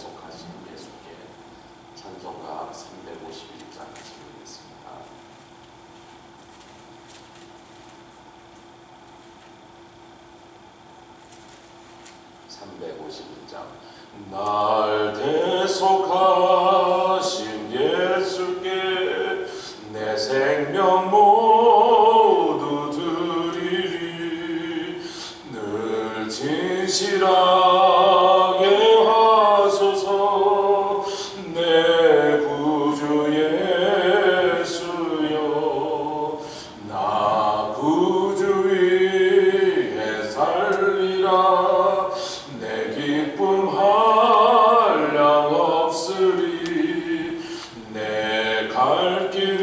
대속하신 예수께 찬송가 351장 드리겠습니다. 날 대속하신 예수께 내 생명 모두 드리리. 늘 진실하게 하소서 내 구주 예수여. 나 구주 위에 살리라. 내 기쁨 한량 없으리. 내 갈 길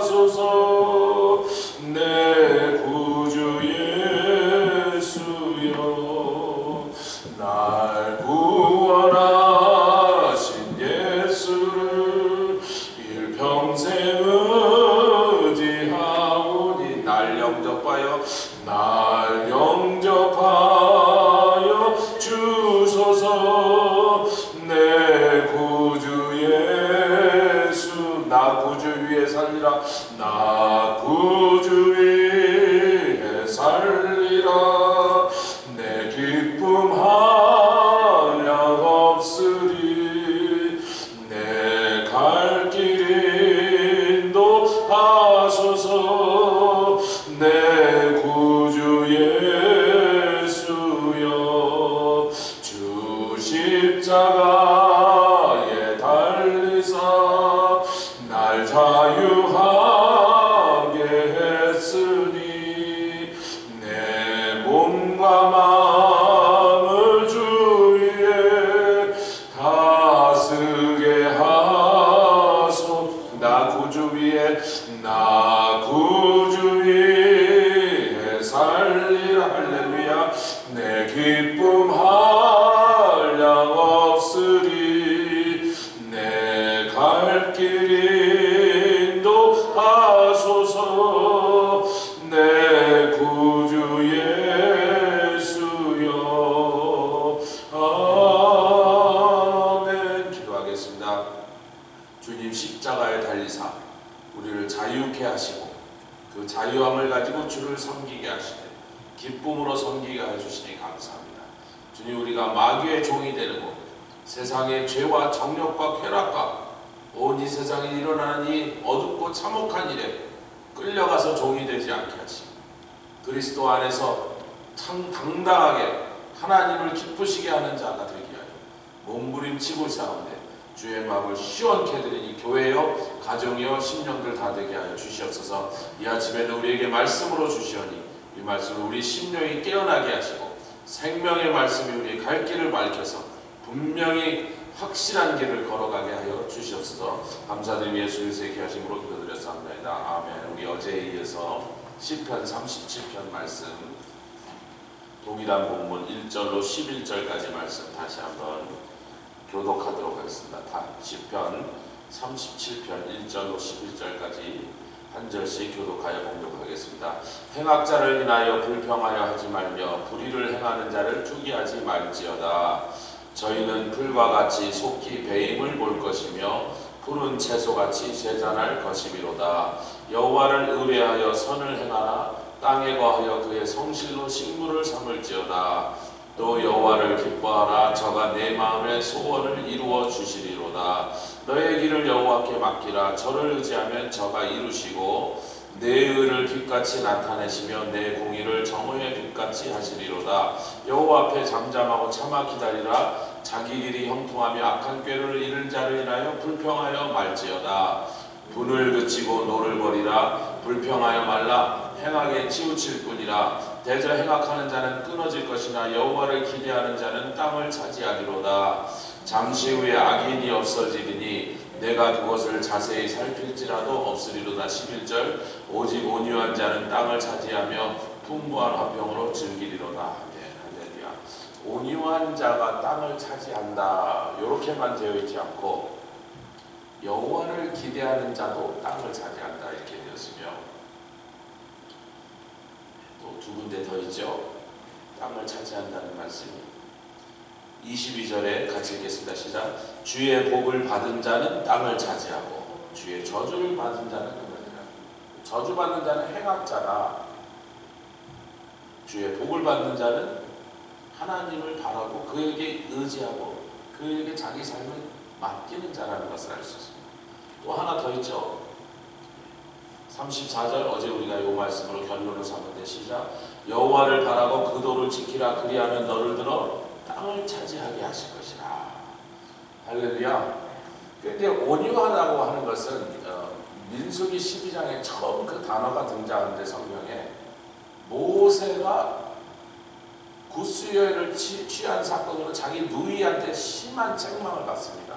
인도하소서 내 구주 예수여. 날 구원하신 예수를 일평생 의지하오니. 날 영접하여 주소서 내 구주 예수. 나 구주 위에 살리라. 나 구주 위에 살리라. 내 기쁨 한량 없으리. 내 갈 길 인도하소서 내 구주 예수여. 주 십자가에 달리사 날 자유하게 했으니. 내 몸과 마음을 주 위에 다스게 하소. 나 구주 위에 살리라. 할렐루야. 내 기쁨 한량 없으리. 내 갈 길 인도하소서 내 구주 예수여. 아멘. 기도하겠습니다. 주님, 십자가에 달리사 우리를 자유케 하시고 그 자유함을 가지고 주를 섬기게 하시되 기쁨으로 섬기게 해주시니 감사합니다. 주님, 우리가 마귀의 종이 되고 세상의 죄와 정욕과 쾌락과 온 이 세상에 일어나는 이 어둡고 참혹한 일에 끌려가서 종이 되지 않게 하시고 그리스도 안에서 당당하게 하나님을 기쁘시게 하는 자가 되게 하여 몸부림치고 있사온데 주의 마음을 시원케 해드리니 교회여 가정이여 심령들 다 되게 하여 주시옵소서. 이 아침에는 우리에게 말씀으로 주시오니 이 말씀을 우리 심령이 깨어나게 하시고 생명의 말씀이 우리의 갈 길을 밝혀서 분명히 확실한 길을 걸어가게 하여 주시옵소서. 감사드리며 예수 그리스도의 귀하심으로 기도드렸사옵나이다. 아멘. 우리 어제에 이어서 시편 37편 말씀 동일한 본문 1절로 11절까지 말씀 다시 한번 교독하도록 하겠습니다. 시편 37편 1절로 11절까지 한 절씩 교독하여 공독하겠습니다. 행악자를 인하여 불평하여 하지 말며 불의를 행하는 자를 투기하지 말지어다. 저희는 풀과 같이 속히 배임을 볼 것이며 푸른 채소같이 쇠잔할 것이미로다. 여호와를 의뢰하여 선을 행하나 땅에 거하여 그의 성실로 식물을 삼을지어다. 또 여호와를 기뻐하라. 저가 내 마음의 소원을 이루어 주시리로다. 너의 길을 여호와께 맡기라. 저를 의지하면 저가 이루시고 내 의를 빛같이 나타내시며 내 공의를 정오의 빛같이 하시리로다. 여호와 앞에 잠잠하고 참아 기다리라. 자기 길이 형통하며 악한 꾀를 이른 자를 인하여 불평하여 말지어다. 분을 그치고 노를 버리라. 불평하여 말라. 행하게 치우칠 뿐이라. 대저 행악하는 자는 끊어질 것이나 여호와를 기대하는 자는 땅을 차지하리로다. 잠시 후에 악인이 없어지리니 내가 그것을 자세히 살필지라도 없으리로다. 11절 오직 온유한 자는 땅을 차지하며 풍부한 화평으로 즐기리로다. 할렐루야. 온유한 자가 땅을 차지한다 이렇게만 되어 있지 않고 여호와를 기대하는 자도 땅을 차지한다 이렇게 되었으며 또 두 군데 더 있죠. 땅을 차지한다는 말씀이 이 22절에 같이 읽겠습니다. 시작. 주의 복을 받은 자는 땅을 차지하고 주의 저주를 받은 자는 그늘이라. 저주받는 자는 행악자다. 주의 복을 받는 자는 하나님을 바라고 그에게 의지하고 그에게 자기 삶을 맡기는 자라는 것을 알 수 있습니다. 또 하나 더 있죠. 34절 어제 우리가 이 말씀으로 결론을 삼는데 시작. 여호와를 바라고 그 도를 지키라. 그리하면 너를 들어 땅을 차지하게 하실 것이라. 할렐루야. 근데 온유하다고 하는 것은 민수기 12장에 처음 그 단어가 등장하는데 성경에 모세가 구스여인을 취한 사건으로 자기 누이한테 심한 책망을 받습니다.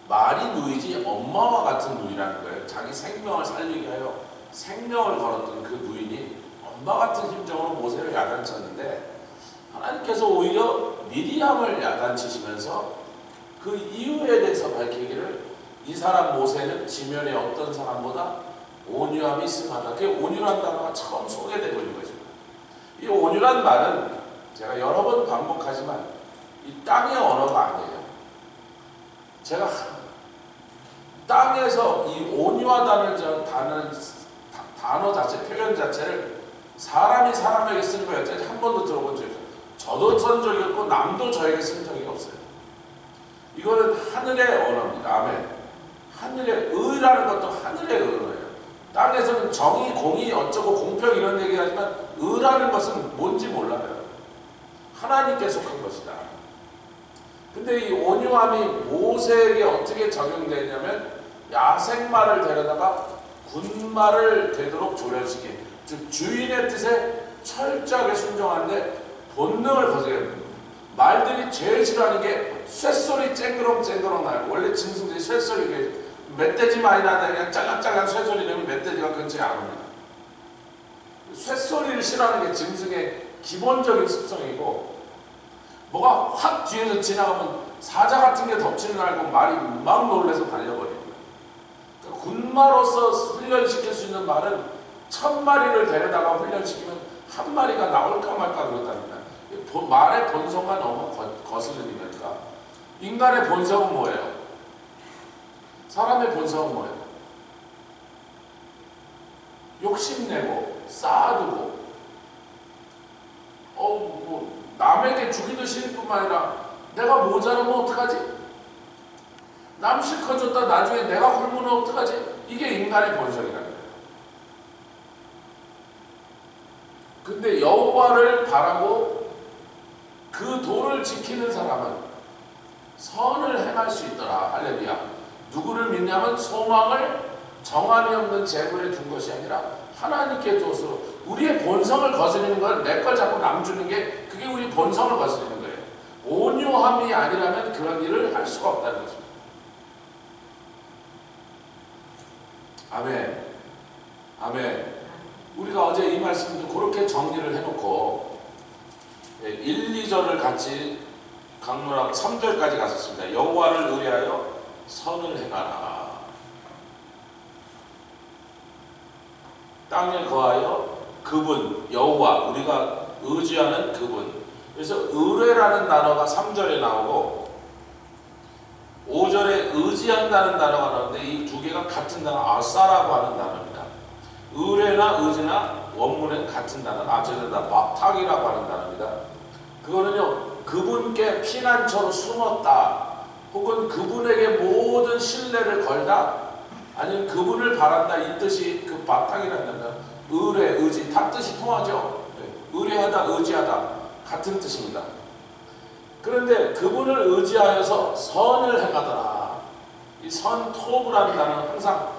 말이 누이지 엄마와 같은 누이라는 거예요. 자기 생명을 살리게 하여 생명을 걸었던 그 누이니 엄마 같은 심정으로 모세를 야단쳤는데 하나님께서 오히려 미리암을 야단치시면서 그 이유에 대해서 밝히기를 이 사람 모세는 지면에 어떤 사람보다 온유함이 승하다. 그게 온유란 단어가 처음 소개되고 있는 것입니다. 이 온유란 말은 제가 여러 번 반복하지만 이 땅의 언어가 아니에요. 제가 땅에서 이 온유하다는 단어 자체, 표현 자체를 사람이 사람에게 쓴 거예요. 한 번도 들어본 적이 없어요. 저도 쓴 적이 없고 남도 저에게 쓴 적이 없어요. 이거는 하늘의 언어입니다. 아멘. 하늘의 의라는 것도 하늘의 언어예요. 땅에서는 정의, 공의, 어쩌고 공평 이런 얘기 하지만 의라는 것은 뭔지 몰라요. 하나님께 속한 것이다. 근데 이 온유함이 모세에게 어떻게 적용되냐면 야생마를 데려다가 군마를 되도록 조련시킨, 즉 주인의 뜻에 철저하게 순종하는데 본능을 거스려요. 말들이 제일 싫어하는 게 쇳소리 쨍그렁 나요. 원래 짐승들이 쇳소리, 멧돼지 많이 나는데 그냥 짤랑짤랑 쇳소리 내면 멧돼지가 근처에 안 옵니다. 쇳소리를 싫어하는 게 짐승의 기본적인 습성이고, 뭐가 확 뒤에서 지나가면 사자 같은 게 덮치는 줄 알고 말이 막 놀래서 달려버립니다. 그러니까 군마로서 훈련시킬 수 있는 말은 1000마리를 데려다가 훈련시키면 한 마리가 나올까 말까 그렇답니다. 말의 본성과 너무 거슬리니까. 인간의 본성은 뭐예요? 사람의 본성은 뭐예요? 욕심내고 쌓아두고 남에게 주기도 싫을 뿐만 아니라 내가 모자라면 어떡하지? 남 실컷 줬다 나중에 내가 굶으면 어떡하지? 이게 인간의 본성이라는 거예요. 근데 여호와를 바라고 그 도를 지키는 사람은 선을 행할 수 있더라. 할렐루야. 누구를 믿냐면 소망을 정함이 없는 재물에 둔 것이 아니라 하나님께 두어서 우리의 본성을 거스르는 걸 내 걸 자꾸 남 주는 게 그게 우리 본성을 거스르는 거예요. 온유함이 아니라면 그런 일을 할 수가 없다는 것입니다. 아멘. 아멘. 우리가 어제 이 말씀도 그렇게 정리를 해놓고 1, 2절을 같이 강론하고 3절까지 갔었습니다. 여호와를 의뢰하여 선을 행하라. 땅에 거하여 그분, 여호와, 우리가 의지하는 그분. 그래서 의뢰라는 단어가 3절에 나오고 5절에 의지한다는 단어가 나오는데 이 두 개가 같은 단어, 아사라고 하는 단어입니다. 의뢰나 의지나 원문은 같은 단어, 죄송합니다. 막탁이라고 하는 단어입니다. 그거는요, 그분께 피난처로 숨었다, 혹은 그분에게 모든 신뢰를 걸다, 아니면 그분을 바란다, 이 뜻이 그 바탕이라는 단어. 의뢰, 의지, 다 뜻이 통하죠. 의뢰하다, 의지하다 같은 뜻입니다. 그런데 그분을 의지하여서 선을 행하더라. 이 선, 토브라는 단어는 항상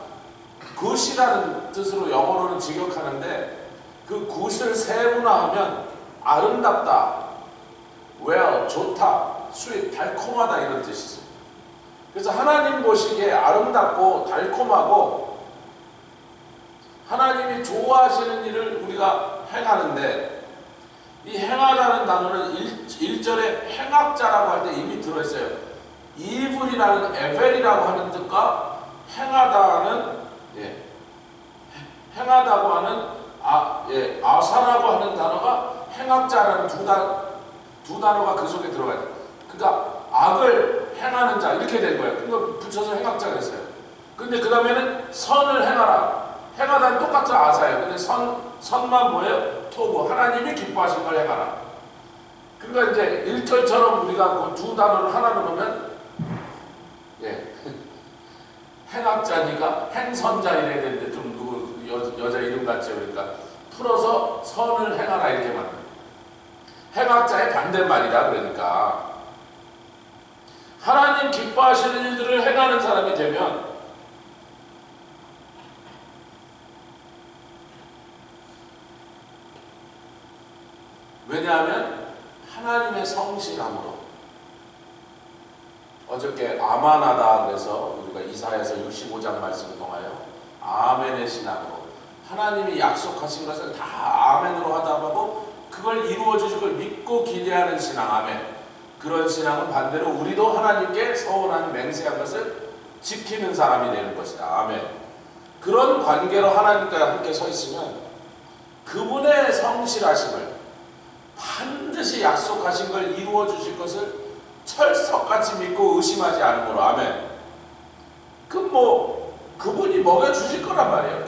굿이라는 뜻으로 영어로는 직역하는데 그 굿을 세분화하면 아름답다, well, 좋다, sweet, 달콤하다 이런 뜻이 있습니다. 그래서 하나님 보시기에 아름답고 달콤하고 하나님이 좋아하시는 일을 우리가 행하는데, 이 행하다는 단어는 1절에 행악자라고 할 때 이미 들어있어요. 이불이라는 에벨이라고 하는 뜻과 행하다는 행하다고 하는 아사라고 하는 단어가 행악자라는 두 단어가 그 속에 들어가 있어요. 그러니까 악을 행하는 자 이렇게 된 거예요. 그거 붙여서 행악자가 됐어요. 근데 그 다음에는 선을 행하라. 행하다는 똑같은 아사예요. 근데 선만 뭐예요? 토부. 하나님이 기뻐하신 걸 행하라. 그러니까 이제 일절처럼 우리가 그 두 단어를 하나로 놓으면 예. 행악자니까 행선자 이래야 되는데 좀 누구 여자 이름 같죠. 그러니까 풀어서 선을 행하라 이렇게 만든 행악자의 반대말이다. 그러니까 하나님 기뻐하시는 일들을 행하는 사람이 되면 왜냐하면 하나님의 성실함으로 어저께 아만하다 그래서 우리가 이사야서 65장 말씀을 통하여 아멘의 신앙으로 하나님이 약속하신 것을 다 아멘으로 하다 보고 그걸 이루어 주실 걸 믿고 기대하는 신앙 아멘. 그런 신앙은 반대로 우리도 하나님께 서운한 맹세한 것을 지키는 사람이 되는 것이다. 아멘. 그런 관계로 하나님과 함께 서 있으면 그분의 성실하심을 반드시 약속하신 걸 이루어 주실 것을 철석같이 믿고 의심하지 않으므로 아멘. 그분이 먹여 주실 거란 말이에요.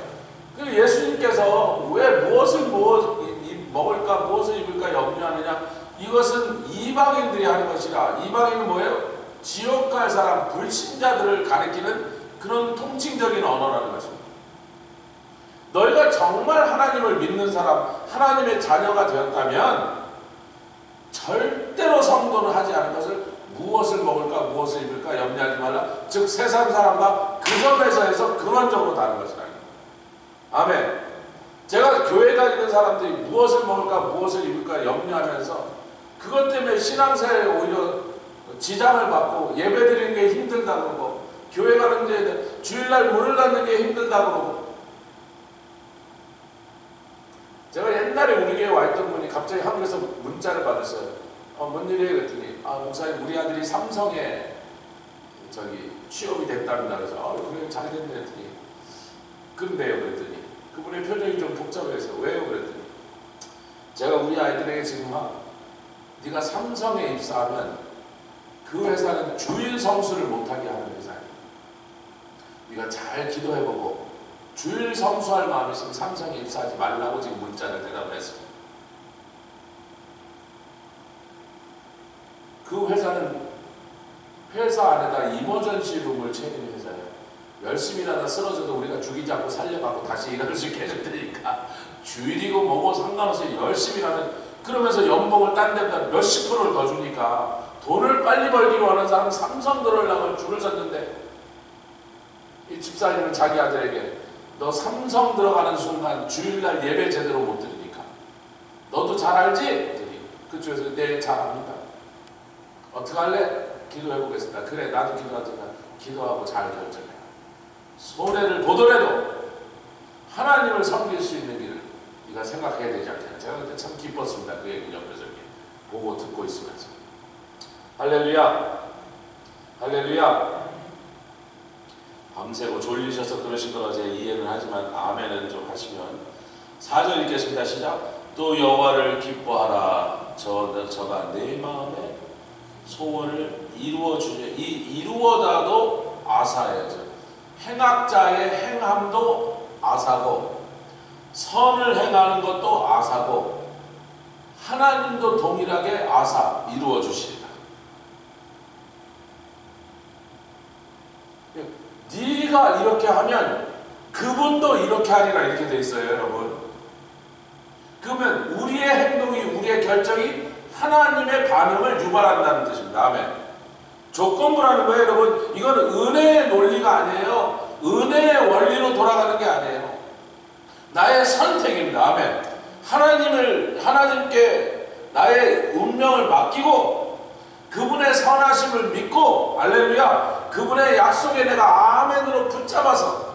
그 예수님께서 왜 무엇을 먹을까 무엇을 입을까 염려하느냐? 이것은 이방인들이 하는 것이라. 이방인은 뭐예요? 지옥 갈 사람 불신자들을 가리키는 그런 통칭적인 언어라는 것입니다. 너희가 정말 하나님을 믿는 사람, 하나님의 자녀가 되었다면 절대로 성도를 하지 않은 것을 무엇을 먹을까 무엇을 입을까 염려하지 말라. 즉 세상 사람과 그 점에서 해서 근원적으로 다른 것이다. 아멘. 제가 교회 다니는 사람들이 무엇을 먹을까 무엇을 입을까 염려하면서 그것 때문에 신앙생활에 오히려 지장을 받고 예배드리는 게 힘들다 그러고 교회 가는데 주일날 문을 닫는 게 힘들다 그러고 제가 옛날에 우리 교회에 와 있던 분이 갑자기 한국에서 문자를 받았어요. 뭔 일이에요? 그랬더니 목사님 우리 아들이 삼성에 취업이 됐답니다. 그래서 그래 잘 됐네 그랬더니 그런데요 그랬더니 그분의 표정이 좀 복잡해서 왜요? 그랬더니 제가 우리 아이들에게 지금 네가 삼성에 입사하면 그 회사는 주일 성수를 못하게 하는 회사예요. 네가 잘 기도해보고 주일 성수할 마음이 있으면 삼성에 입사하지 말라고 지금 문자를 대답을 했습니다. 그 회사는 회사 안에다 이머전시 룸을 채우는 회사예요. 열심히 일하다 쓰러져도 우리가 죽이지 않고 살려갖고 다시 일할 수 있게 해줄 테니까 주일이고 뭐고 상관없이 열심히 일하면 그러면서 연봉을 딴 데보다 몇십 프로를 더 주니까 돈을 빨리 벌기로 하는 사람은 삼성 들어오려고 줄을 섰는데 이 집사님은 자기 아들에게 너 삼성 들어가는 순간 주일날 예배 제대로 못 드리니까 너도 잘 알지? 그쪽에서 네 잘 압니다. 어떡할래? 기도해보겠습니다. 그래 나도 기도하니까 기도하고 잘 결정해. 손해를 보더라도 하나님을 섬길 수 있는 일을 네가 생각해야 되지 않냐. 제가 그때 참 기뻤습니다. 그 얘기를 옆에서 이렇게 보고 듣고 있으면서 할렐루야 할렐루야. 밤새고 졸리셔서 그러신 거라 제가 이해는 하지만 아멘은 좀 하시면 4절 읽겠습니다. 시작. 또 여호와를 기뻐하라. 저가 내 마음에 소원을 이루어 주려. 이 이루어다도 아사예요. 행악자의 행함도 아사고 선을 행하는 것도 아사고 하나님도 동일하게 아사 이루어 주시리라. 네가 이렇게 하면 그분도 이렇게 하리라 이렇게 돼 있어요, 여러분. 그러면 우리의 행동이 우리의 결정이 하나님의 반응을 유발한다는 뜻입니다. 아멘. 조건부라는 거예요, 여러분. 이건 은혜의 논리가 아니에요. 은혜의 원리로 돌아가는 게 아니에요. 나의 선택입니다. 아멘. 하나님께 나의 운명을 맡기고 그분의 선하심을 믿고 할렐루야 그분의 약속에 내가 아멘으로 붙잡아서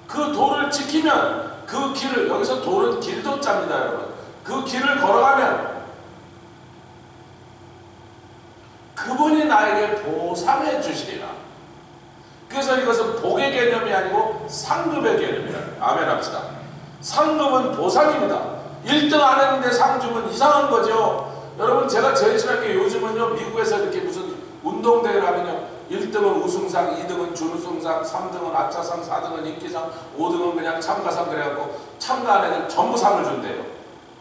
그 도를 지키면 그 길을 여기서 도는 길도자입니다. 여러분. 그 길을 걸어가면 그분이 나에게 보상해 주시리라. 그래서 이것은 복의 개념이 아니고 상급의 개념이라. 아멘 합시다. 상급은 보상입니다. 1등 안 했는데 상 주면 이상한 거죠. 여러분 제가 제일 친한 게 요즘은요 미국에서 이렇게 무슨 운동대회를 하면요 1등은 우승상, 2등은 준우승상, 3등은 아차상, 4등은 인기상, 5등은 그냥 참가상 그래갖고 참가한 애들 전부 상을 준대요.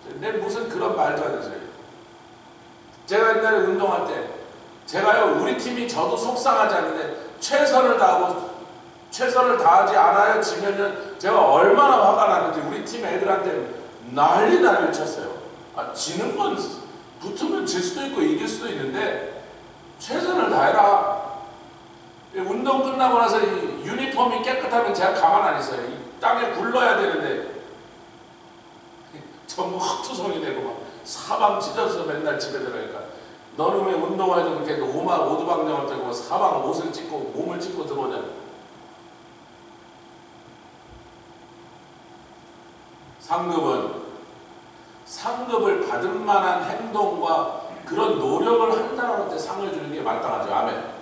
근데 무슨 그런 말도 안 되세요. 제가 옛날에 운동할 때 제가요 우리 팀이 저도 속상하지 않는데 최선을 다하지 않아야 지면은 제가 얼마나 화가 나는지 우리 팀 애들한테 난리를 쳤어요. 아, 지는 건 붙으면 질 수도 있고 이길 수도 있는데 최선을 다해라. 운동 끝나고 나서 이 유니폼이 깨끗하면 제가 가만 안 있어요. 이 땅에 굴러야 되는데 전부 흙투성이 되고 막 사방 찢어서 맨날 집에 들어가니까 너는 왜 운동할 때 그렇게 오두방정을 들고 사방 옷을 찢고 몸을 찢고 들어오냐. 상급을 받을 만한 행동과 그런 노력을 한다는 데 상을 주는 게 마땅하죠. 아멘.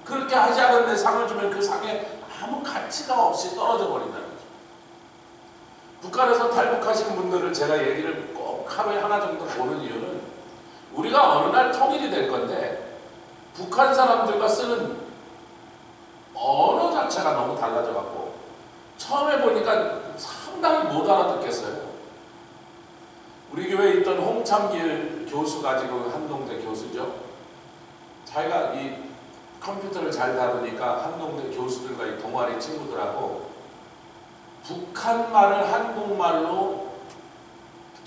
그렇게 하지 않은데 상을 주면 그 상에 아무 가치가 없이 떨어져 버린다는 거죠. 북한에서 탈북하신 분들을 제가 얘기를 꼭 하루에 하나 정도 보는 이유는 우리가 어느 날 통일이 될 건데 북한 사람들과 쓰는 언어 자체가 너무 달라져 갖고 처음에 보니까 상당히 못 알아듣겠어요. 우리 교회에 있던 홍참길 교수가 지금 한동대 교수죠. 자기가 이 컴퓨터를 잘 다루니까 한동대 교수들과 이 동아리 친구들하고 북한말을 한국말로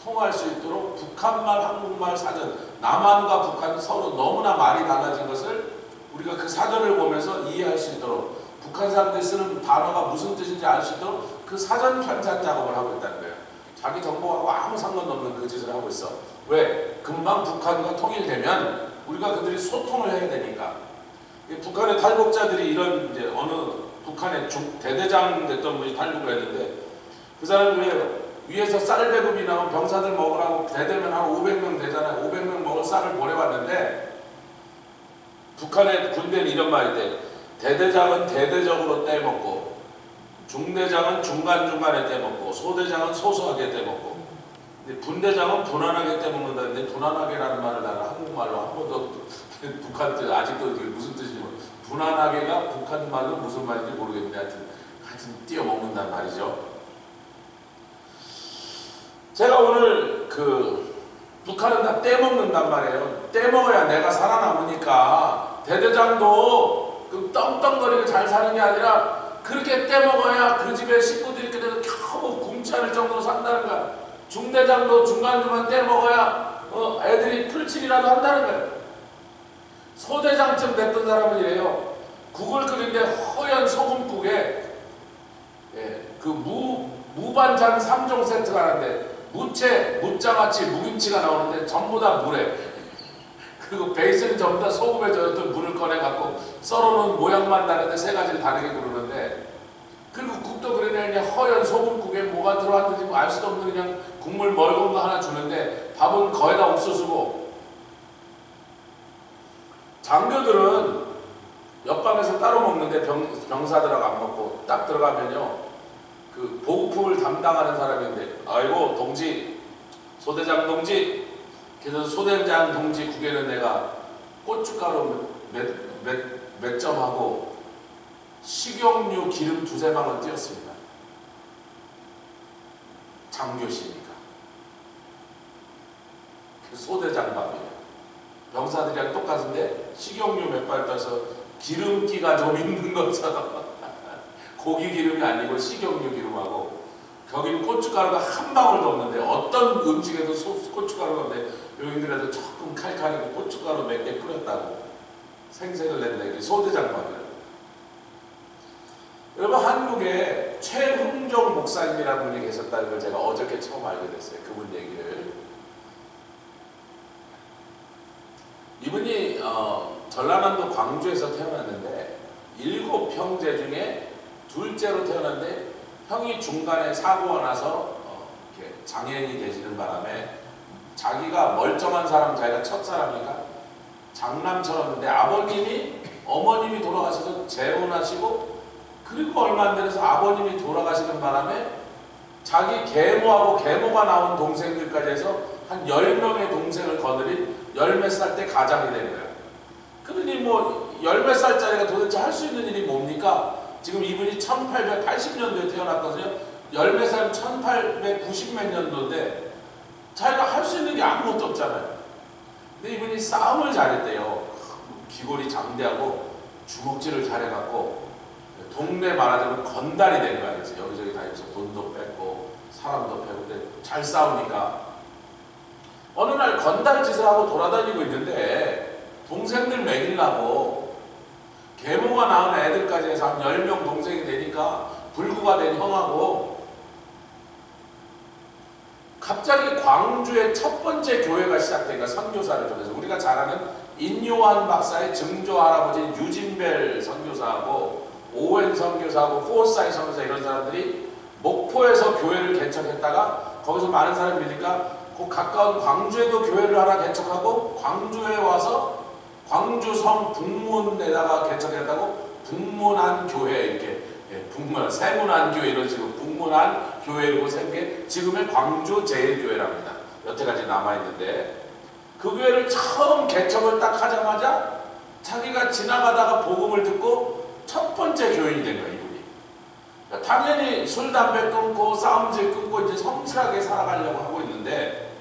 통할 수 있도록 북한말, 한국말 사전, 남한과 북한 서로 너무나 말이 달라진 것을 우리가 그 사전을 보면서 이해할 수 있도록 북한 사람들이 쓰는 단어가 무슨 뜻인지 알 수 있도록 그 사전 편찬 작업을 하고 있다는 거예요. 자기 정보하고 아무 상관없는 그 짓을 하고 있어. 왜? 금방 북한과 통일되면 우리가 그들이 소통을 해야 되니까. 북한의 탈북자들이 이런 이제 어느 북한의 대대장 됐던 분이 탈북을 했는데 그 사람들이 위에서 쌀 배급이 나온 병사들 먹으라고 대대면 한 500명 되잖아요. 500명 먹을 쌀을 보내왔는데 북한의 군대는 이런 말이 돼. 대대장은 대대적으로 떼먹고 중대장은 중간중간에 떼먹고 소대장은 소소하게 떼먹고 근데 분대장은 분한하게 떼먹는다는데 분한하게라는 말을 나는 한국말로 한 번도 북한 뜻 아직도 무슨 뜻인지 모르겠어요. 분한하게가 북한 말로 무슨 말인지 모르겠는데 하여튼 띄어먹는단 말이죠. 제가 오늘 북한은 다 떼먹는단 말이에요. 떼먹어야 내가 살아남으니까 대대장도 그 떵떵거리고 잘 사는 게 아니라 그렇게 떼먹어야 그 집에 식구들이 이렇게 돼서 겨우 굶차릴 정도로 산다는 거야. 중대장도 중간중간 떼먹어야 애들이 풀칠이라도 한다는 거야. 소대장쯤 됐던 사람은 이래요. 국을 끓이는데 허연 소금국에 그 무반찬 3종 세트가 하는데 무채, 무장아찌, 무김치가 나오는데 전부 다 물에 그리고 베이스는 전부 다 소금에 젖었던 물을 꺼내갖고 썰어놓은 모양만 다른데 세 가지를 다르게 부르는데 그리고 국도 그러냐 허연 소금국에 뭐가 들어왔는지 알 수도 없는 그냥 국물 멀건 거 하나 주는데 밥은 거의 다 옥수수고 장교들은 옆방에서 따로 먹는데 병사들하고 안 먹고 딱 들어가면요 그 보급품을 담당하는 사람인데 아이고 동지 소대장 동지 그래서 소대장 동지 국에는 내가 고춧가루 몇 점하고 식용유 기름 2-3방울 띄었습니다. 장교시니까 소대장 밥이에요. 병사들이랑 똑같은데 식용유 몇 발 떠서 기름기가 좀 있는 것처럼 고기 기름이 아니고 식용유 기름하고 거기는 고춧가루가 한 방울도 없는데 어떤 음식에도 고춧가루가 없는데 여기들에도 조금 칼칼하고 고춧가루 몇 개 뿌렸다고 생색을 낸다. 이게 소대장 밥이에요. 여러분 한국에 최흥종 목사님이라는 분이 계셨다는 걸 제가 어저께 처음 알게 됐어요. 그분 얘기를. 이분이 전라남도 광주에서 태어났는데 7형제 중에 둘째로 태어났는데 형이 중간에 사고가 나서 이렇게 장애인이 되시는 바람에 자기가 멀쩡한 사람, 자기가 첫사람이니까 장남처럼인데 아버님이 어머님이 돌아가셔서 재혼하시고 그리고 얼마 안 돼서 아버님이 돌아가시는 바람에 자기 계모하고 계모가 나온 동생들까지 해서 한 10명의 동생을 거느린 10몇 살 때 가장이 된 거예요. 그러니 뭐 10몇 살짜리가 도대체 할 수 있는 일이 뭡니까? 지금 이분이 1880년도에 태어났거든요. 10몇 살은 1890몇 년도인데 자기가 할 수 있는 게 아무것도 없잖아요. 근데 이분이 싸움을 잘했대요. 기골이 장대하고 주먹질을 잘해갖고 동네 말하자면 건달이 된 거야. 그래서 여기저기 다니면서 돈도 뺏고 사람도 패고. 근데 잘 싸우니까 어느 날 건달 짓을 하고 돌아다니고 있는데 동생들 먹이려고 계모가 낳은 애들까지 해서 한 10명 동생이 되니까 불구가 된 형하고 갑자기 광주의 첫 번째 교회가 시작되니까 선교사를 통해서 우리가 잘 아는 인요한 박사의 증조 할아버지 유진벨 선교사하고 오웬 선교사하고 포사이 선교사 이런 사람들이 목포에서 교회를 개척했다가 거기서 많은 사람이 믿으니까 그 가까운 광주에도 교회를 하나 개척하고 광주에 와서 광주성 북문에다가 개척했다고 북문안 교회 이렇게 북문 세문안 교회 이런 식으로 북문안 교회로 생긴 지금의 광주 제일교회랍니다. 여태까지 남아있는데 그 교회를 처음 개척을 딱 하자마자 자기가 지나가다가 복음을 듣고 첫 번째 교인이 된 거예요. 이분이. 당연히 술, 담배 끊고 싸움질 끊고 이제 성실하게 살아가려고 하고 있는데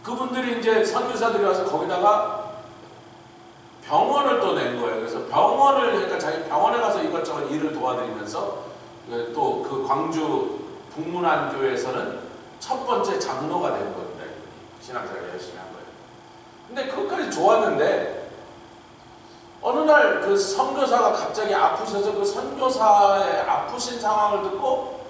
그분들이 이제 선교사들이 와서 거기다가 병원을 또 낸 거예요. 그래서 병원을 그러니까 자기 병원에 가서 이것저것 일을 도와드리면서 또 그 광주 북문안 교회에서는 첫 번째 장로가 된 겁니다. 신앙생활 열심히 한 거예요. 근데 그것까지 좋았는데 어느 날 그 선교사가 갑자기 아프셔서 그 선교사의 아프신 상황을 듣고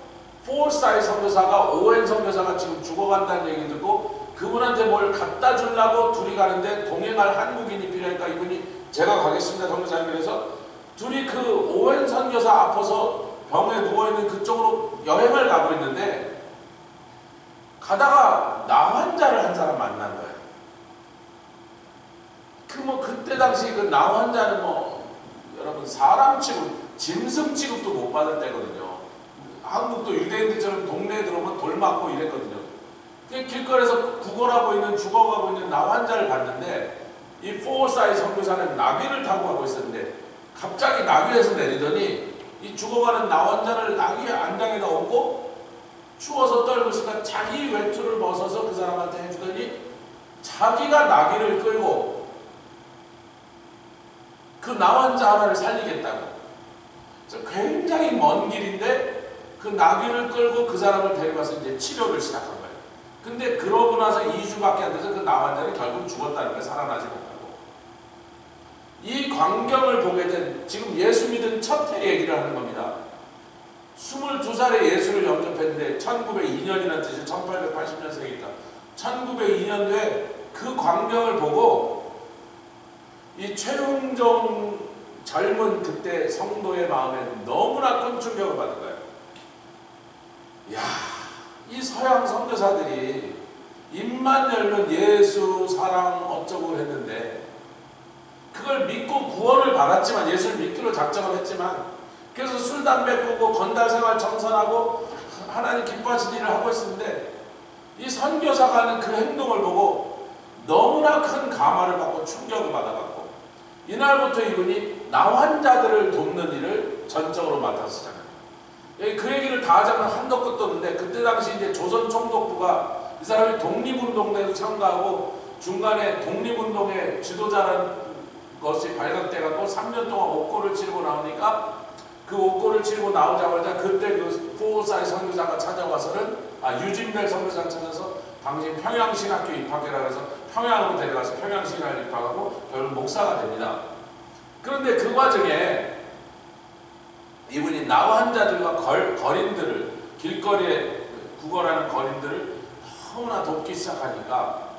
포사이 선교사가 오웬 선교사가 지금 죽어간다는 얘기 듣고 그분한테 뭘 갖다 주려고 둘이 가는데 동행할 한국인이 필요하니까 이분이 제가 가겠습니다 선교사님. 그래서 둘이 그 오웬 선교사 아파서 병에 누워있는 그쪽으로 여행을 가고 있는데 가다가 나 환자를 한 사람 만난 거예요. 그때 당시 그 나 환자는 여러분 사람 취급, 짐승 취급도 못 받을 때거든요. 한국도 유대인들처럼 동네에 들어오면 돌 맞고 이랬거든요. 길거리에서 구걸하고 있는 죽어가고 있는 나 환자를 봤는데 이 포사이 선교사는 나귀를 타고 가고 있었는데 갑자기 나귀에서 내리더니 이 죽어가는 나 환자를 나귀 안장에다 얹고 추워서 떨고 있으니까 자기 외투를 벗어서 그 사람한테 해주더니 자기가 나귀를 끌고 그 나 환자 하나를 살리겠다고. 그래서 굉장히 먼 길인데 그 나귀를 끌고 그 사람을 데려가서 이제 치료를 시작한 거예요. 근데 그러고 나서 2주밖에 안 돼서 그 나 환자는 결국 죽었다는 거예요. 살아나지 못하고. 이 광경을 보게 된 지금 예수 믿은 첫 해 얘기를 하는 겁니다. 22살에 예수를 영접했는데 1902년이라는 뜻이 1880년생이니까 1902년도에 그 광경을 보고 이 최흥종 젊은 그때 성도의 마음에 너무나 큰 충격을 받은 거예요. 이야, 이 서양 선교사들이 입만 열면 예수 사랑 어쩌고 했는데 그걸 믿고 구원을 받았지만 예수를 믿기로 작정을 했지만 그래서 술, 담배 끊고 건달 생활 정선하고 하나님 기뻐하신 일을 하고 있었는데 이 선교사가 하는 그 행동을 보고 너무나 큰 감화를 받고 충격을 받아갖고 이날부터 이분이 나 환자들을 돕는 일을 전적으로 맡았었잖아요. 그 얘기를 다 하자면 한도 끝도 없는데 그때 당시 이제 조선 총독부가 이 사람이 독립운동에도 참가하고 중간에 독립운동의 지도자라는 것이 발각돼갖고 3년 동안 옥고를 치르고 나오니까 그 옥고를 치르고 나오자마자 그때 그 포사이 선교사가 찾아와서는 유진벨 선교사가 찾아서 당신 평양신학교 입학해라 해서 평양으로 데려가서 평양신학을 입학하고 결국 목사가 됩니다. 그런데 그 과정에 이분이 나 환자들과 거린들을 길거리에 구걸하는 거린들을 너무나 돕기 시작하니까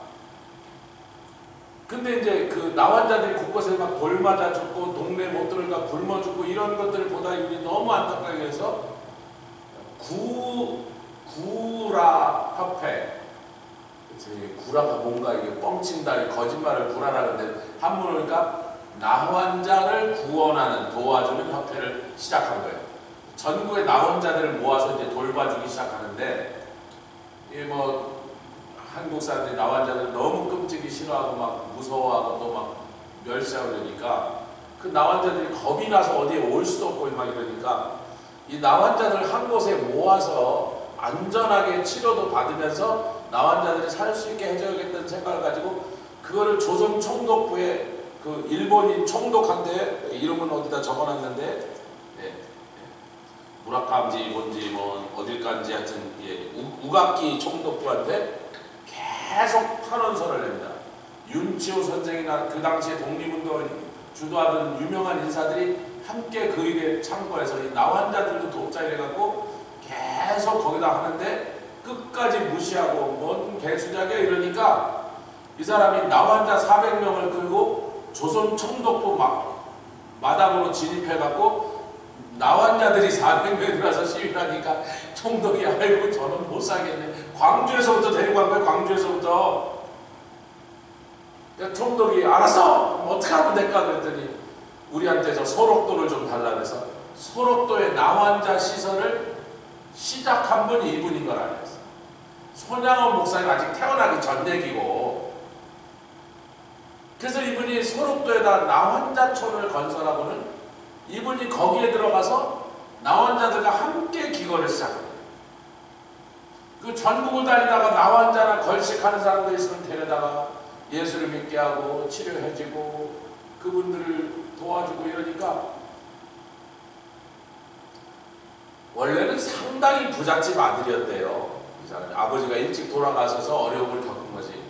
근데 이제 그 나 환자들이 곳곳에 막 돌 맞아 죽고 동네 못 들어가 굶어 죽고 이런 것들을 보다 이분이 너무 안타깝게 해서 구라 협회 구라가 뭔가 이게 뻥친다 거짓말을 구라라는데 한문을 그러니까 나 환자를 구원하는 도와주는 협회를 시작한 거예요. 전국의 나 환자들을 모아서 이제 돌봐주기 시작하는데 뭐 한국 사람들이 나환자들 너무 끔찍이 싫어하고 막 무서워하고 또 막 멸시하고 그러니까 그 나환자들이 겁이 나서 어디에 올 수도 없고 막 이러니까 이 나환자들 한 곳에 모아서 안전하게 치료도 받으면서 나환자들이 살 수 있게 해줘야겠다는 생각을 가지고 그거를 조선 총독부에 그 일본인 총독한테 이름은 어디다 적어놨는데 무라카미 뭔지 뭐 어딜간지 하여튼 우각기 총독부한테 계속 탄원서를 냅니다. 윤치호 선생이나 그 당시에 독립운동을 주도하던 유명한 인사들이 함께 그 일에 참고해서 이 나환자들도 돕자 이래갖고 계속 거기다 하는데 끝까지 무시하고 뭔 개수작이야 이러니까 이 사람이 나환자 400명을 끌고 조선 총독부 마당으로 진입해갖고 나환자들이 400명이 들어와서 시위를 하니까 총독이 아이고 저는 못 살겠네. 광주에서부터 데리고 간 거예요. 광주에서부터. 총독이 알았어! 어떻게 하면 될까 그랬더니 우리한테 소록도를 좀 달라 그래서 소록도의 나환자 시설을 시작한 분이 이분인 걸 알았어. 손양원 목사님 아직 태어나기 전 얘기고 그래서 이분이 소록도에다 나환자촌을 건설하고는 이분이 거기에 들어가서 나환자들과 함께 기거를 시작합니다. 그 전국을 다니다가 나환자나 걸식하는 사람들 있으면 데려다가 예수를 믿게 하고 치료해주고 그분들을 도와주고 이러니까 원래는 상당히 부잣집 아들이었대요. 이 사람이 아버지가 일찍 돌아가셔서 어려움을 겪은 거지.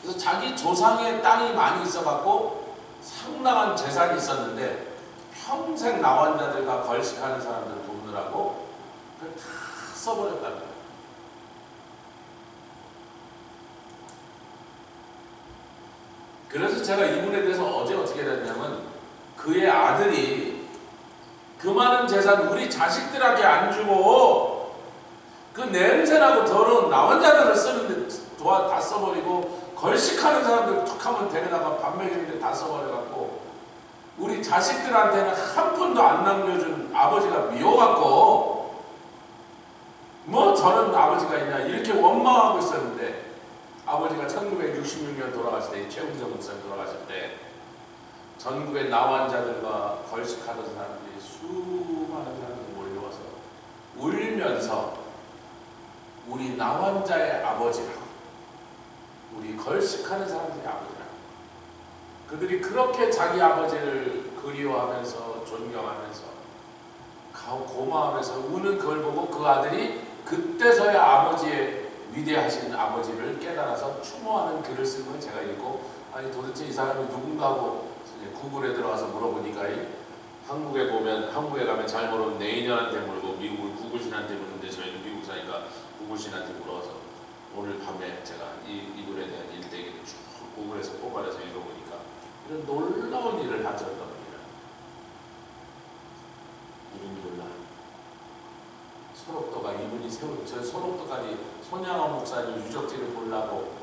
그래서 자기 조상의 땅이 많이 있어갖고 상당한 재산이 있었는데 평생 나환자들과 걸식하는 사람들 돕느라고 그걸 다 써버렸다는 거예요. 그래서 제가 이분에 대해서 어제 어떻게 됐냐면 그의 아들이 그 많은 재산 우리 자식들에게 안 주고 그 냄새나고 더러운 나환자들을 쓰는데 다 써버리고 걸식하는 사람들 툭 하면 데려다가 밥 먹이는데 다 써버려갖고 우리 자식들한테는 한 푼도 안 남겨준 아버지가 미워갖고 뭐 저런 아버지가 있냐 이렇게 원망하고 있었는데 아버지가 1966년 돌아가실 때 최웅정 목사님 돌아가실 때 전국의 나환자들과 걸식하던 사람들이 수많은 사람들이 몰려와서 울면서 우리 나환자의 아버지라고 우리 걸식하는 사람들의 아버지라고 그들이 그렇게 자기 아버지를 그리워하면서 존경하면서 고마워하면서 우는 그걸 보고 그 아들이 그때서야 아버지의 위대하신 아버지를 깨달아서 추모하는 글을 쓴 걸 제가 읽고 아니 도대체 이 사람이 누군가 하고 구글에 들어가서 물어보니까 한국에 가면 잘 모르는 네이년한테 물고 미국을 구글신한테 묻는데 저희는 미국 사니까 구글신한테 물어서 오늘 밤에 제가 이분에 대한 일대기를 쭉 구글에서 뽑아내서 읽어보니까 이런 놀라운 일을 하셨던 겁니다. 이름이 놀라. 소록도가 이분이 세운 저 소록도까지 손양원 목사님 유적지를 보려고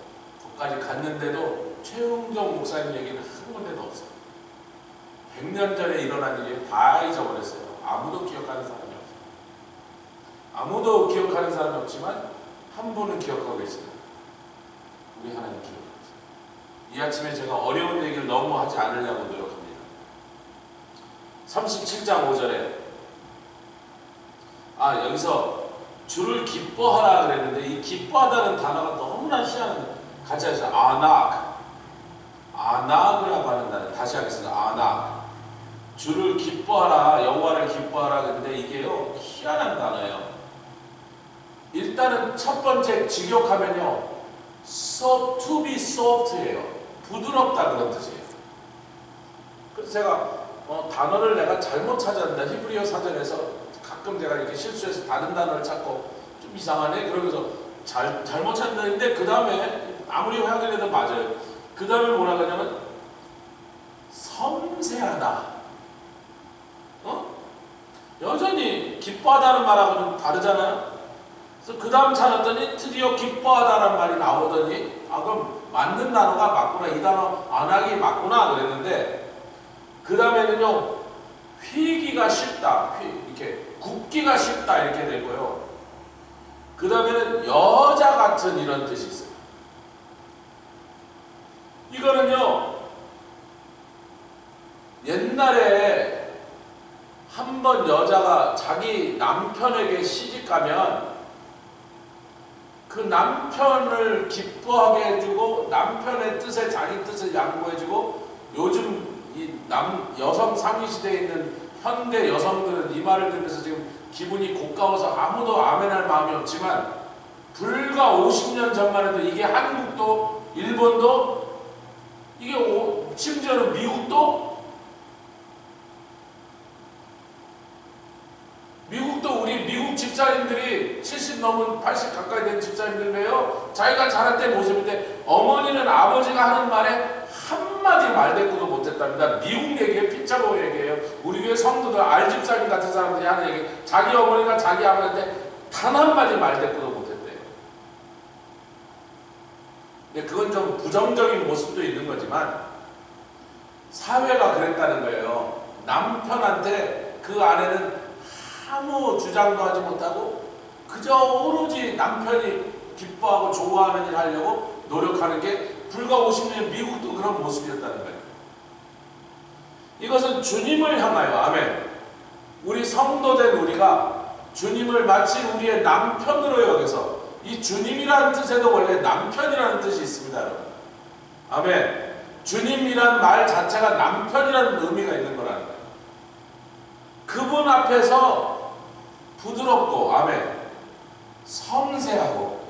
거기까지 갔는데도 최웅정 목사님 얘기는 한 군데도 없어요. 100년 전에 일어난 일이 다 잊어버렸어요. 아무도 기억하는 사람이 없어요. 아무도 기억하는 사람이 없지만 한 분은 기억하고 계십니다. 우리 하나님 기억하고 계십니다. 이 아침에 제가 어려운 얘기를 너무 하지 않으려고 노력합니다. 37장 5절에 여기서 주를 기뻐하라 그랬는데 이 기뻐하다는 단어가 너무나 희한한데 같이 하시죠. 아낙이라고 하는 단어 다시 하겠습니다. 아낙 주를 기뻐하라 여호와를 기뻐하라 그랬는데 이게요 희한한 단어예요. 일단은 첫 번째 직역하면요 to be soft예요. 부드럽다 그런 뜻이에요. 그래서 제가 단어를 내가 잘못 찾았는데 히브리어 사전에서 가끔 제가 이렇게 실수해서 다른 단어를 찾고 좀 이상하네 그러면서 잘못 찾는데 그 다음에 아무리 확인해도 맞아요. 그 다음에 뭐라 그러냐면 섬세하다. 여전히 기뻐하다는 말하고는 다르잖아요. 그래서 그 다음 찾았더니 드디어 기뻐하다는 말이 나오더니 그럼 맞는 단어가 맞구나. 이 단어 안하기 맞구나 그랬는데 그 다음에는요 휘기가 쉽다. 이렇게 굽기가 쉽다 이렇게 되고요. 그 다음에는 여자 같은 이런 뜻이 있어요. 이거는요, 옛날에 한번 여자가 자기 남편에게 시집가면 그 남편을 기뻐하게 해주고 남편의 뜻에 자기 뜻을 양보해주고, 요즘 이 여성 상위 시대에 있는 현대 여성들은 이 말을 들으면서 지금 기분이 고가워서 아무도 아멘할 마음이 없지만, 불과 50년 전만 해도 이게 한국도 일본도 이게 심지어는 미국도 우리 미국 집사님들이 70 넘은 80 가까이 된 집사님들이에요. 자기가 자랄 때 모습인데 어머니는 아버지가 하는 말에 한마디 말대꾸도 못했답니다. 미국 얘기예요. 피차고 얘기예요. 우리 교회 성도들 알집사님 같은 사람들이 하는 얘기, 자기 어머니가 자기 아버지한테 단 한마디 말대꾸도 못했대요. 근데 그건 좀 부정적인 모습도 있는 거지만 사회가 그랬다는 거예요. 남편한테 그 아내는 아무 주장도 하지 못하고 그저 오로지 남편이 기뻐하고 좋아하는 일 하려고 노력하는 게 불과 50년 미국도 그런 모습이었다는 거예요. 이것은 주님을 향하여, 아멘, 우리 성도된 우리가 주님을 마치 우리의 남편으로 여겨서, 이 주님이라는 뜻에도 원래 남편이라는 뜻이 있습니다, 여러분. 아멘. 주님이란 말 자체가 남편이라는 의미가 있는 거라는 거예요. 그분 앞에서 부드럽고, 아멘, 섬세하고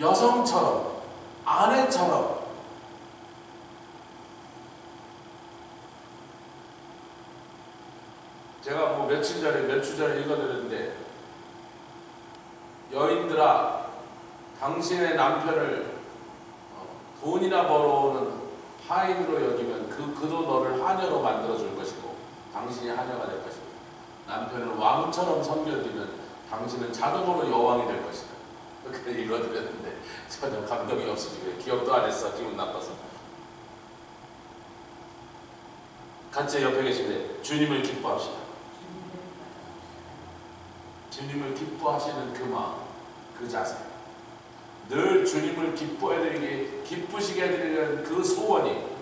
여성처럼, 아내처럼, 제가 뭐 몇 주 전에 읽어드렸는데, 여인들아 당신의 남편을 돈이나 벌어오는 하인으로 여기면 그도 너를 하녀로 만들어줄 것이고 당신이 하녀가 될 것이고, 남편을 왕처럼 섬겨주면 당신은 자동으로 여왕이 될 것이다. 그렇게 읽어드렸는데 전혀 감동이 없으시고요. 기억도 안 했어. 기분 나빠서. 같이 옆에 계시는데 주님을 기뻐합시다. 주님을 기뻐하시는 그 마음, 그 자세, 늘 주님을 기뻐해드리게, 기쁘시게 해드리려는 그 소원이,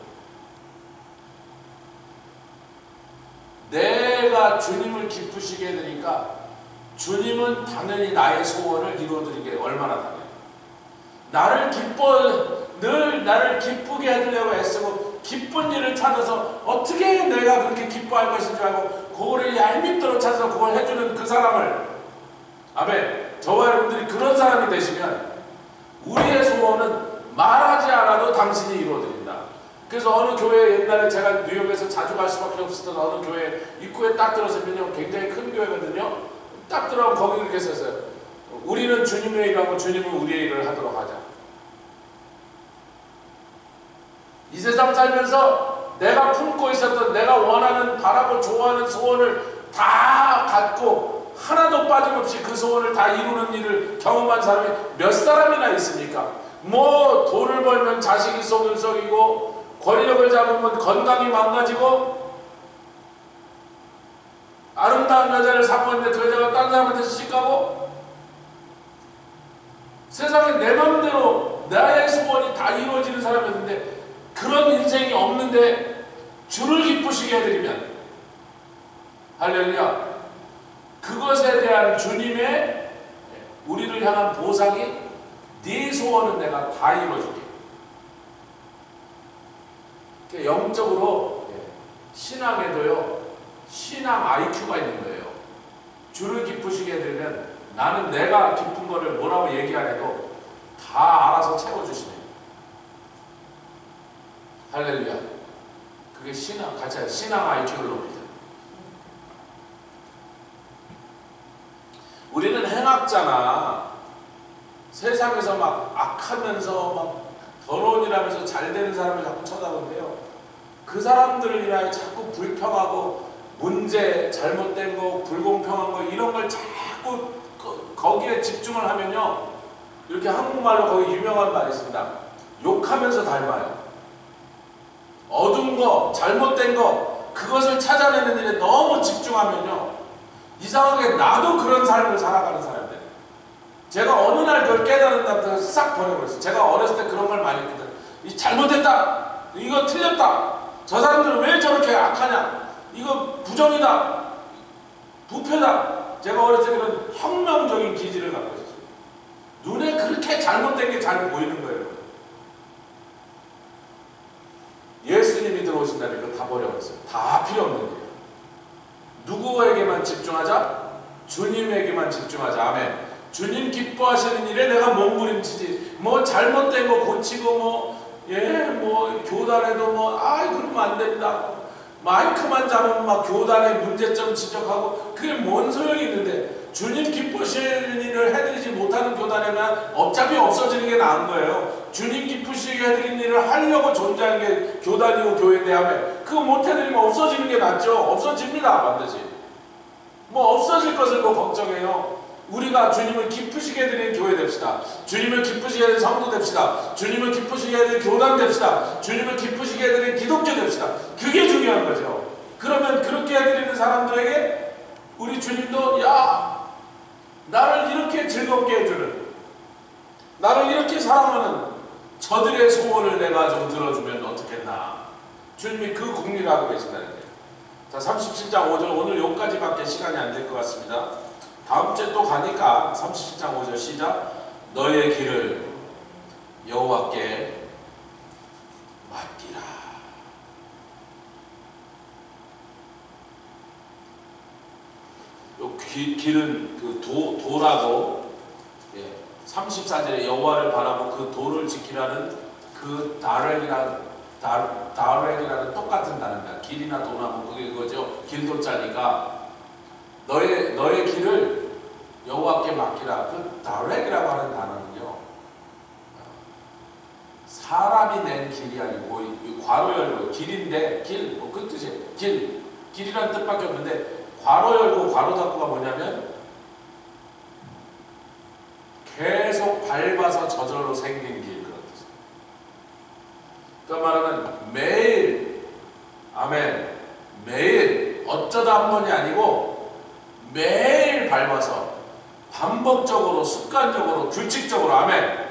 내가 주님을 기쁘시게 해드리니까 주님은 당연히 나의 소원을 이루어드리게 얼마나 당연해. 늘 나를 기쁘게 해드리려고 애쓰고 기쁜 일을 찾아서 어떻게 내가 그렇게 기뻐할 것인 줄 알고 그거를 얄밉도록 찾아서 그걸 해주는 그 사람을, 아멘, 저와 여러분들이 그런 사람이 되시면 우리의 소원은 말하지 않아도 당신이 이루어드린다. 그래서 어느 교회, 옛날에 제가 뉴욕에서 자주 갈 수밖에 없었던 어느 교회 입구에 딱 들어서면요, 굉장히 큰 교회거든요. 딱 들어가면 거기 이렇게 썼어요. 우리는 주님의 일하고 주님은 우리의 일을 하도록 하자. 이 세상 살면서 내가 품고 있었던, 내가 원하는, 바라고 좋아하는 소원을 다 갖고 하나도 빠짐없이 그 소원을 다 이루는 일을 경험한 사람이 몇 사람이나 있습니까? 뭐 돈을 벌면 자식이 속을 썩이고, 권력을 잡으면 건강이 망가지고, 아름다운 여자를 사모했는데 그 여자가 딴 사람한테 시집가고, 세상에 내 맘대로 나의 소원이 다 이루어지는 사람이었는데 그런 인생이 없는데 주를 기쁘시게 해드리면, 할렐루야, 그것에 대한 주님의 우리를 향한 보상이, 네 소원은 내가 다 이루어줄게. 영적으로 신앙에도요, 신앙 IQ가 있는 거예요. 주를 기쁘시게 해드리면 나는 내가 기쁜 거를 뭐라고 얘기 안 해도 다 알아서 채워주시네요. 할렐루야. 그게 신앙, 같이 신앙 IQ를 높이자. 우리는 행악자나 세상에서 막 악하면서 막 더러운 일하면서 잘 되는 사람을 자꾸 쳐다보는데요, 그 사람들을 인하여 자꾸 불평하고 문제, 잘못된 거, 불공평한 거, 이런 걸 자꾸 거기에 집중을 하면요, 이렇게 한국말로 거기 유명한 말이 있습니다. 욕하면서 닮아요. 어두운 거, 잘못된 거, 그것을 찾아내는 일에 너무 집중하면요, 이상하게 나도 그런 삶을 살아가는 사람들, 제가 어느 날 그걸 깨달은 날부터 싹 버려버렸어요. 제가 어렸을 때 그런 걸 많이 했거든. 이 잘못했다. 이거 틀렸다. 저 사람들은 왜 저렇게 악하냐. 이거 부정이다. 부패다. 제가 어렸을 때 그런 혁명적인 기질을 갖고 있었어요. 눈에 그렇게 잘못된 게 잘 보이는 거예요. 예수님이 들어오신다면 그거 다 버려버렸어요. 다 필요 없는 거예요. 누구에게만 집중하자? 주님에게만 집중하자. 아멘. 주님 기뻐하시는 일에 내가 몸부림치지. 뭐 잘못된 거 고치고 뭐 교단에도 그러면 안 된다. 마이크만 잡으면 막 교단의 문제점 지적하고 그게 뭔 소용이 있는데 주님 기쁘시는 일을 해드리지 못하는 교단에만 어차피 없어지는 게 나은 거예요. 주님 기쁘시게 해드리는 일을 하려고 존재하는 게 교단이고 교회인데 하면 그거 못 해드리면 없어지는 게 낫죠. 없어집니다. 반드시. 뭐 없어질 것을 뭐 걱정해요. 우리가 주님을 기쁘시게 해드리는 교회 됩시다. 주님을 기쁘시게 해드리는 성도 됩시다. 주님을 기쁘시게 해드리는 교단 됩시다. 주님을 기쁘시게 해드리는 기독교 됩시다. 그게 중요한 거죠. 그러면 그렇게 해드리는 사람들에게 우리 주님도 나를 이렇게 즐겁게 해주는, 나를 이렇게 사랑하는 저들의 소원을 내가 좀 들어주면 어떻겠나. 주님이 그 궁리를 하고 계신다는 거예요. 자, 37장 5절 오늘 여기까지밖에 시간이 안 될 것 같습니다. 다음 주에 또 가니까 37장 5절 시작. 너의 길을 여호와께 맡기라. 요 길은 그 도라고 34절에 여호와를 바라고 그 도를 지키라는 그 다렉이라는 똑같은 단어입니다. 길이나 도나 뭐 그게 그거죠. 길도자니까 너의 길을 여호와께 맡기라. 그 다렉이라고 하는 단어는요, 사람이 낸 길이 아니고 괄호 열고 길인데 길 뭐 그 뜻이에요. 길이라는 뜻밖에 없는데 괄호 열고 괄호 닫고가 뭐냐면 계속 밟아서 저절로 생긴 길, 그런 뜻이에요. 그러니까 말하면 매일, 아멘, 매일 어쩌다 한 번이 아니고 매일 밟아서 반복적으로 습관적으로 규칙적으로, 아멘,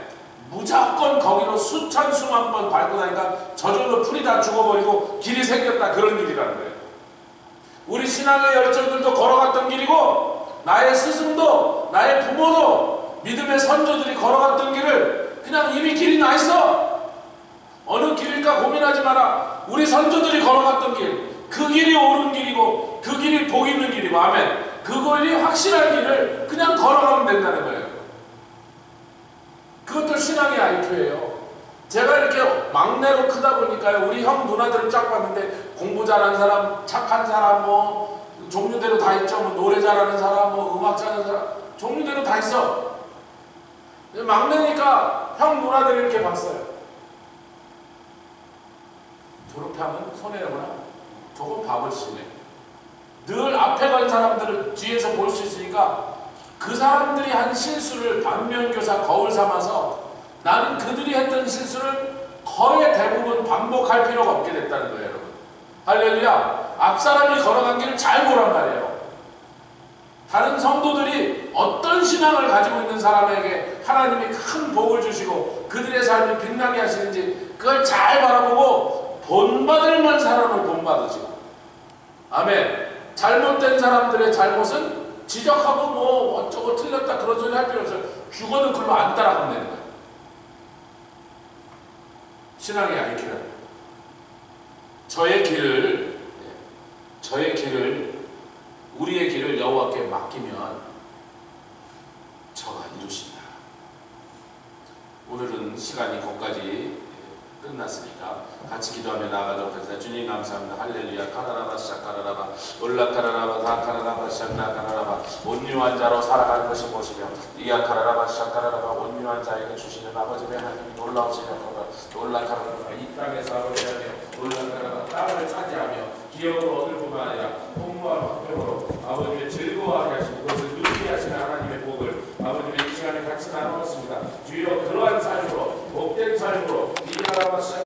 무조건 거기로 수천 수만 번 밟고 나니까 저절로 풀이 다 죽어버리고 길이 생겼다. 그런 길이라는 거예요. 우리 신앙의 열정들도 걸어갔던 길이고 나의 스승도 나의 부모도 믿음의 선조들이 걸어갔던 길을 그냥 이미 길이 나 있어. 어느 길일까 고민하지 마라. 우리 선조들이 걸어갔던 길, 그 길이 옳은 길이고 그 길이 복 있는 길이고, 아멘, 그 길이 확실한 길을 그냥 걸어가면 된다는 거예요. 그것도 신앙의 IQ예요. 제가 이렇게 막내로 크다 보니까요, 우리 형 누나들을 쫙 봤는데 공부 잘하는 사람, 착한 사람, 뭐 종류대로 다 있죠. 뭐 노래 잘하는 사람, 뭐 음악 잘하는 사람, 종류대로 다 있어. 막내니까 형 누나들을 이렇게 봤어요. 저렇게 하면 손해구나. 저건 밥을 쓰네. 늘 앞에 간 사람들을 뒤에서 볼 수 있으니까 그 사람들이 한 실수를 반면교사 거울 삼아서 나는 그들이 했던 실수를 거의 대부분 반복할 필요가 없게 됐다는 거예요, 여러분. 할렐루야. 앞사람이 걸어간 길을 잘 보란 말이에요. 다른 성도들이 어떤 신앙을 가지고 있는 사람에게 하나님이 큰 복을 주시고 그들의 삶을 빛나게 하시는지 그걸 잘 바라보고 본받을만 사람을 본받으시고, 아멘. 잘못된 사람들의 잘못은 지적하고 뭐 어쩌고 틀렸다 그런 소리 할 필요 없어요. 죽어도 글로 안 따라가면 되는 거예요. 신앙의 IQ는 저의 길을 우리의 길을 여호와께 맡기면 저가 이루신다. 오늘은 시간이 거기까지 끝났으니까 같이 기도하며 나아가도록 하겠습니다. 주님 감사합니다. 할렐루야. 카라라바 샤카라라바 올라카라라바 다카라라바 샤나카라라바 온유한 자로 살아가는 것이 무엇이며 이야카라라바 샤카라라바 온유한 자에게 주시는 아버지의 하나님이 놀라우시며 올라카라라바 이 땅에서 아버지하며 올라카라라바 땅을 차지하며 기업으로